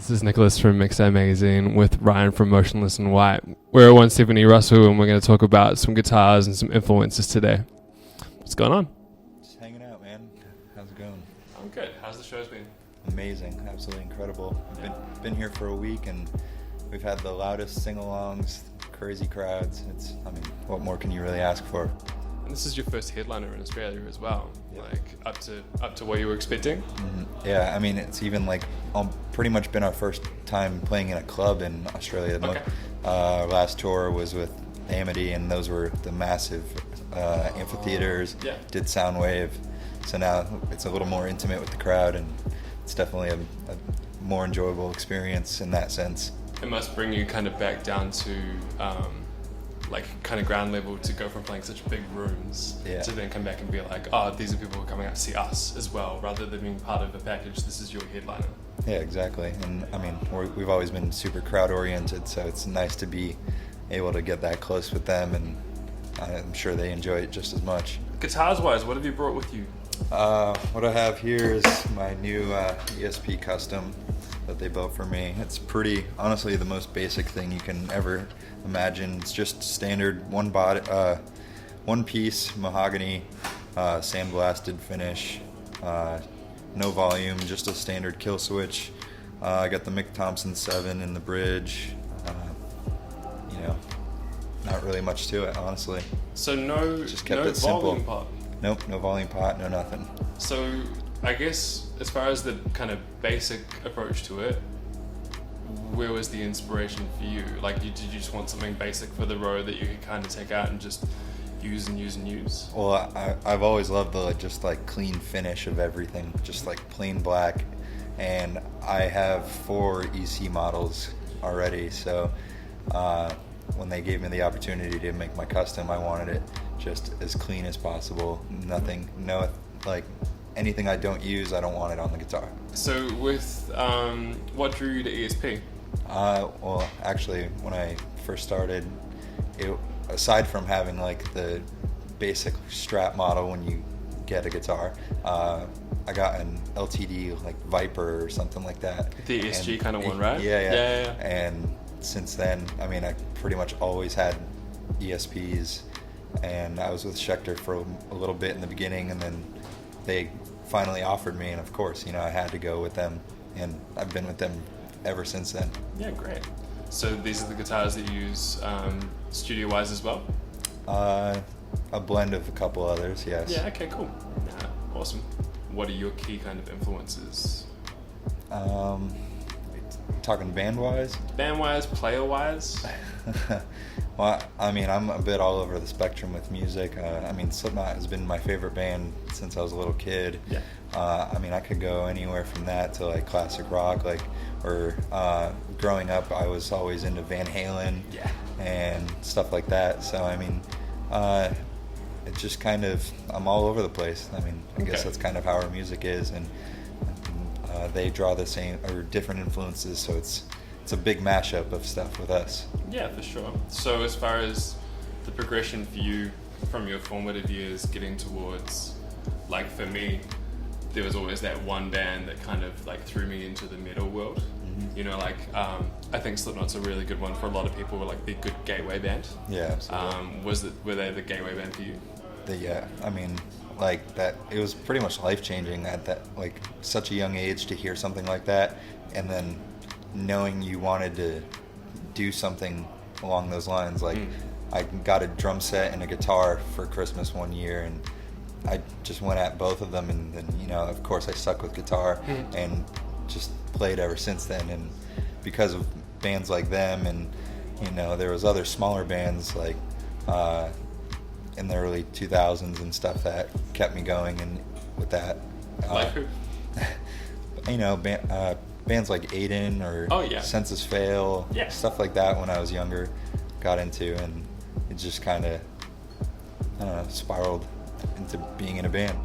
This is Nicholas from Mixdown Magazine with Ryan from Motionless In White. We're at 170 Russell and we're going to talk about some guitars and some influences today. What's going on? Just hanging out, man. How's it going? I'm good. How's the show's been? Amazing. Absolutely incredible. I've been here for a week and we've had the loudest sing-alongs, crazy crowds. What more can you really ask for? And this is your first headliner in Australia as well. Yep. Like up to what you were expecting? Mm-hmm. Yeah, I mean, it's even like pretty much been our first time playing in a club in Australia. Okay. Our last tour was with Amity, and those were the massive amphitheaters. Yeah. Did Soundwave, so now it's a little more intimate with the crowd, and it's definitely a more enjoyable experience in that sense. It must bring you kind of back down to like kind of ground level to go from playing such big rooms to then come back and be like, oh, these are people who are coming out to see us as well, rather than being part of a package. This is your headliner. Yeah, exactly. And I mean, we've always been super crowd oriented, so it's nice to be able to get that close with them, and I'm sure they enjoy it just as much. Guitars wise, what have you brought with you? What I have here is my new ESP Custom that they built for me. It's honestly the most basic thing you can ever imagine. It's just standard one piece mahogany, sandblasted finish, no volume, just a standard kill switch. I got the Mick Thompson 7 in the bridge. Not really much to it, honestly. So just kept it simple. Volume pot. Nope, no volume pot, no nothing. So I guess as far as the kind of basic approach to it, where was the inspiration for you? Like, did you just want something basic for the road that you could kind of take out and just use and use and use? Well, I've always loved the just like clean finish of everything, just like plain black. And I have 4 EC models already, so when they gave me the opportunity to make my custom, I wanted it just as clean as possible. Anything I don't use, I don't want it on the guitar. So with what drew you to ESP? Well, actually, when I first started, aside from having like the basic strap model when you get a guitar, I got an LTD like Viper or something like that. The ESG kind of one, right? Yeah. And since then, I mean, I pretty much always had ESPs, and I was with Schecter for a little bit in the beginning, and then they finally offered me, and of course, I had to go with them, and I've been with them ever since then. Yeah, great. So these are the guitars that you use studio-wise as well? A blend of a couple others, yes. Yeah, okay, cool. Yeah, awesome. What are your key kind of influences? Talking band-wise? Band-wise, player-wise? Well, I mean, I'm a bit all over the spectrum with music. Slipknot has been my favorite band since I was a little kid. Yeah. I could go anywhere from that to like classic rock, growing up, I was always into Van Halen and stuff like that. So, it just kind of, I'm all over the place. I guess that's kind of how our music is, and they draw the same or different influences, so it's a big mashup of stuff with us. Yeah, for sure. So as far as the progression for you from your formative years getting towards, like for me, there was always that one band that kind of like threw me into the metal world. Mm-hmm. I think Slipknot's a really good one for a lot of people, like the good gateway band. Yeah, absolutely. Were they the gateway band for you? It was pretty much life-changing at that, like, such a young age to hear something like that, and then knowing you wanted to do something along those lines. I got a drum set and a guitar for Christmas one year, and I just went at both of them, and then, of course I stuck with guitar and just played ever since then. And because of bands like them, and there was other smaller bands like in the early 2000s and stuff that kept me going, and with that, like who? Bands like Aiden or Census Fail, stuff like that when I was younger, got into, and it just kind of, spiraled into being in a band.